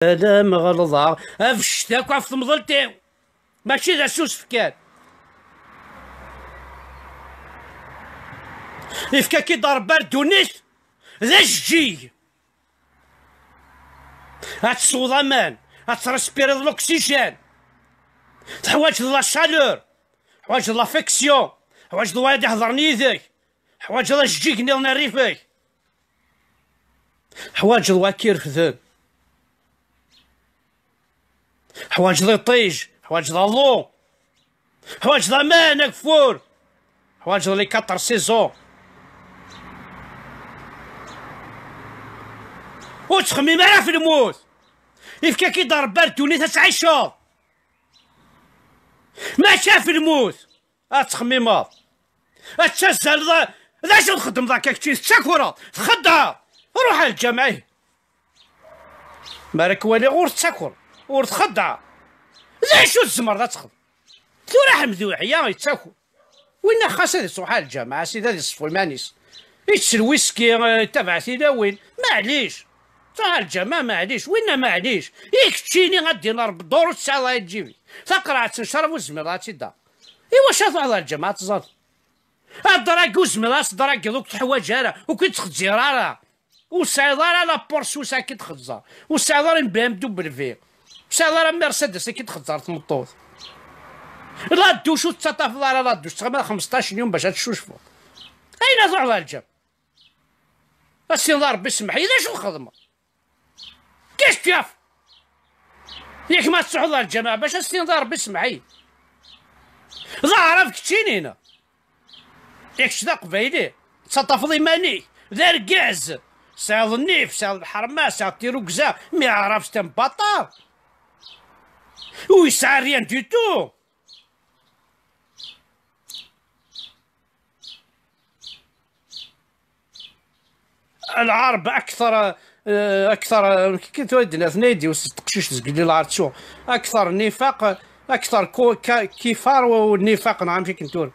لا ما غلظها افشتاك وعف مضلتي ماشي ذا سوس فكان يفكا كي ضرب برد ونس ذا الجي هاتسوض امان هاترسبيري الاكسجين تحواج لا شالور حواج لا فيكسيون حواج الواحد يحضر نيدك حواج لا الجيك نيلنا ريفك حواج الواكير فذن حواج ذا طيج حواج ذا اللو حواج ذا مان كفور حواج لي 4 سيزون وتخمم على في الموت يفكا كي ضرب برد ونيت تعيشو ما شاف الموت تخميمات تشزل ذا شو تخدم ذاك كتشي تشاكورا تخدع روح الجامعة مالك والي غور تشاكور غور تخدع ذا شو الزمر ذا تخدم ثورة مذوحية يتساكو وين خاص هذه صوحة الجامعة سيدي هذه الصفو المانيس يتسل ويسكي تبع سيدا وين معليش صح الجامعة معليش وين معليش ياك تشيني غادي نار بالدور تسعة الله تجيبي تقرا تنشرب وزميل غاتي دا إوا شافوا على الجامعة تزاد الدراك وزميل دراك دوك تحواج هذا وكي تخزير راه وسايدار لا بورسوسا كي تخزر وسايدار بام دوبل في وسايدار مرسيدس كي تخزر تمطوط لا دوش وتسطف لا دوش تخمم 15 يوم باش تشوفوا اين ضعوا الجام السنظار بسمح لي شو الخدمه كيش تشاف ياك ما تصعد الجماعه باش السنظار بسمح لي ظهر كتشيني هنا ياك شدا قبايلي تسطف لي ماني دار كاز ساعد النيف ساعد الحرمه ساعد تيروكزا ما يعرفش تنبطا ويسعى ريان دي تو العرب اكثر كي تودنا في نادي وتقشيش تقول العرب شو اكثر نفاق اكثر كفار والنفاق نعم فيك نتور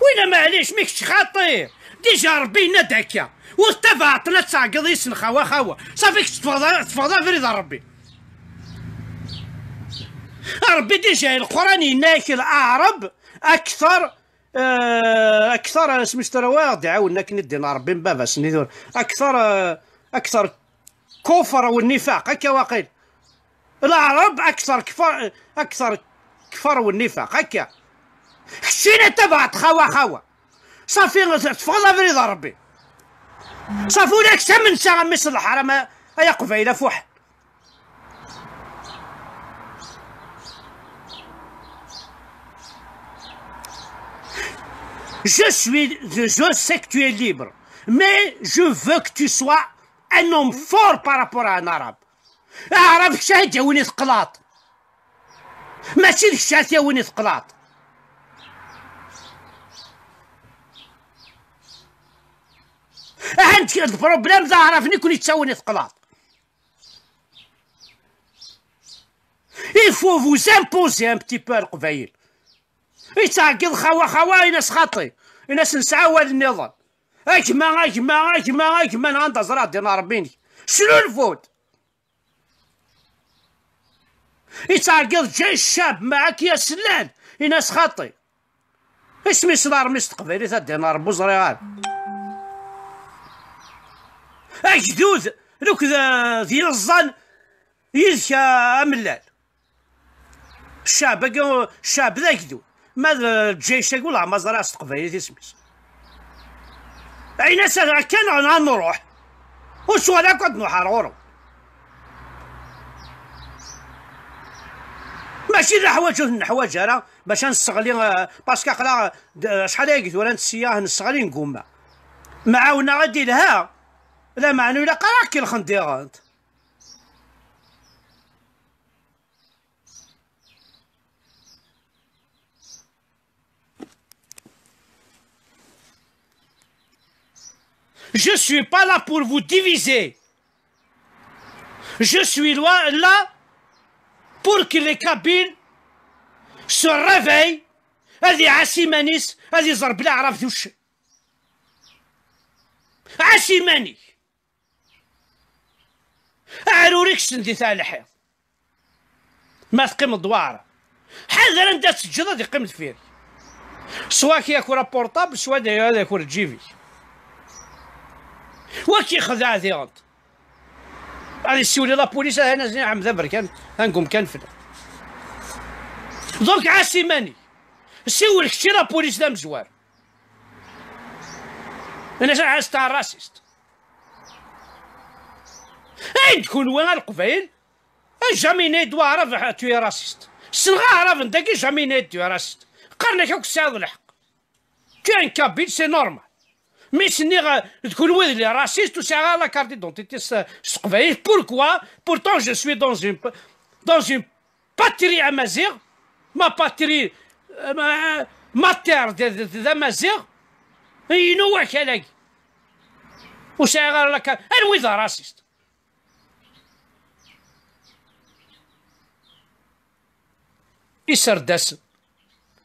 وين معليش ماكش خاطير ديجا ربي نداكيا واتفقت لا تعقد يسن خوا صافيك تفضل فريد ربي ربي ديجا القران يناكل الاعرب اكثر سميتو واغد عاودنا كندينا ربي من بابا سنيدور اكثر كفر والنفاق هكا واقيل العرب اكثر كفر والنفاق هكا خشينا تبعت خوا صافي تفضل فريد ربي صافي ولاك من ساعه مثل الحرام هيا قبيله فوح Je sais que tu es libre, mais je veux que tu sois un homme fort par rapport à un arabe. أعرف شاهد وين ثقلاط ماشي الشاتية وين ثقلاط عندك البروبليم ذا عرفني كون يتساوي ثقلاط. Il faut vous imposer un petit peu القبايل يتعقل خوا ناس خاطي ناس نسعاو هذا النظام اجمع عند زرا دينا ربيني شنو الفوت يتعقل جاي الشاب معاك يا سلان ناس خاطي اسمي صدار مستقبلي تدينا ربو زريغان اجدود لوك ديال الظن يذكى ملال الشاب ذا يجدود ماذا الجيش يقول ما زرع استقبالي تسميس اين سنة كان نروح وشو هذا كنت نحرورو ماشي الحوايج هذا باش نستغلي باسكو قلا شحال قلت ولا نسياه نستغلي نقوم معاونا غادي لها لا معنى لا قراك كي الخنديغ انت Je suis pas là pour vous diviser. Je suis là pour que les cabines se réveillent. هذه عاسيمانيس هذه ضرب لا عرفت وش عاسيماني عروريك سندي تاع الحيط ما تقيم الدوار حذر انت تسجد غادي يقيم فيه سوا كياكل بورطابل سوا هذا يكون جيفي وكي خذا ذيغنت غادي يسولي لابوليس انا زين عم ذبر كان غنقوم كنفدا دونك عاسيماني سول كشي لابوليس دا مزوار انا عايز تاع الراسيست اين تكون وين القبائل جامي نيد عرف تو راسيست سنغا عرف انت كي جامي نيد تو راسيست قرنك هاك السعد الحق كاين كابيل سي نورمال مي سني تكون وين اللي راسيست وساعه لا كارت دونتيتي قبائل بوركوا بورتون جو سوي دون اون باتري امازيغ ما باتري ما تير دامازيغ ينوع كلاكي وساعه لا كارت انوي ذا راسيست يسردسن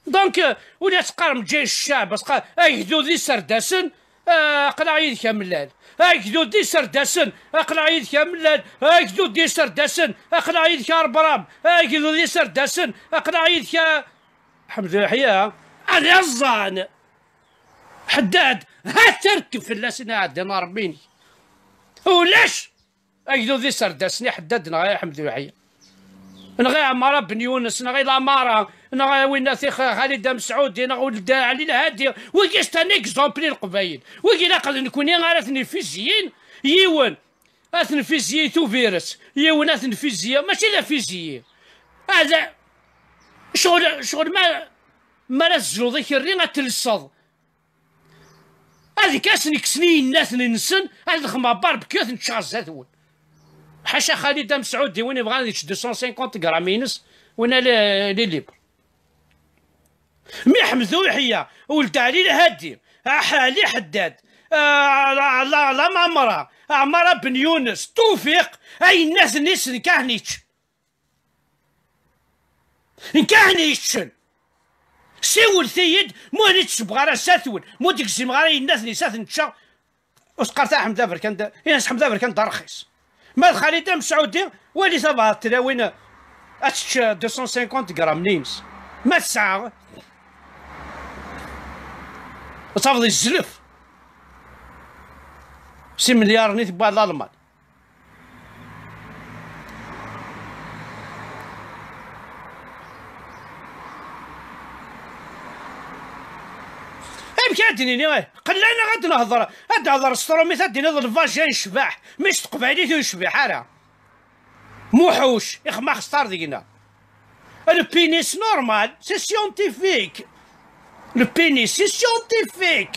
دونك ولا تقارن جيش الشعب بس اي دي سردسن اقلع يدك ملال اي دي سردسن اقلع يدك ملال اي دي سردسن اقلع يدك ربرام اي دي سردسن اقلع يدك حمد يحيى انا الظان حداد ها تركب في اللسنة عندنا ربيني ولاش اي دي سردسني حدادنا يا حمد يحيى نغي عمارة بن يونس نغي العمارة نغي وين ثيخ خالد مسعود نغي ولد علي الهادي وكي ستاني اكزومبلي القبايل وكي نقدر نكون غير اثنفيزيين يون اثنفيزيين تو فيروس يون اثنفيزيين ماشي لا فيزيين هذا شغل ما نسجلو ذيك الرين غتلصد هذيك كاسني كسني الناس ننسن هذا خما باربكيو نتشغل حاشا خالد مسعود وين يبغى يشد 250 غرام ينس وين لي ليبر مي حمدو يحيى ولد علي الهادي حالي حداد لا معمرة عمارة بن يونس توفيق اي الناس نيس نكاهنيتش سيول ثيد مو نيتش بغا ساثول مو ديك الزي مغاري الناس اللي ساث نتشا وسقرت حمد افر كان ينس حمد افر كان رخيص ما خالد مسعودي ولي صباح التلاوين اتش 250 غرام نيمس ما تسعة وتفضي الزلف 6 مليار نيت بواد الالمان كادني قلنا غادي نهضر سترومي تديني الفاجين شباح مش تقبالي شباح حاله موحوش ما خسر دينا لو بينيس نورمال سي سيونتيفيك لو بينيس سي سيونتيفيك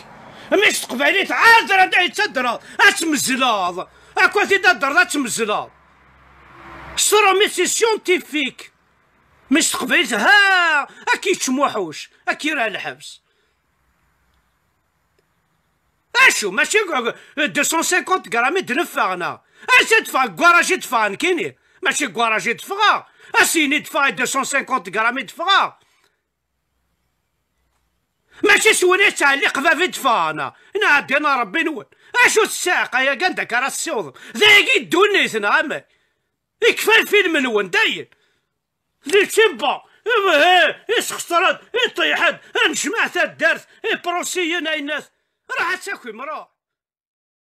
مش تقبالي عاد راه يتصدر اتمزلاض اكو تدر اتمزلاض سترومي سي سيونتيفيك مش تقبالي ها اكي تشموحوش اكي راه الحبس اشو ماشي 250 غرام دنفع انا اش تدفع كواراجي دفع كيني ماشي كواراجي دفع اسيني دفع 250 غرام دفع ماشي سويني تاع اللي قفافي دفع انا عندي انا ربي نول اشو الساقه يا قندك راه السيوض ذاكي دونيتنا اما يكفى الفيلم نون داين لي تيبا خسرت طيحت نجمع تا الدرس بروسيين الناس راح تاكل مراه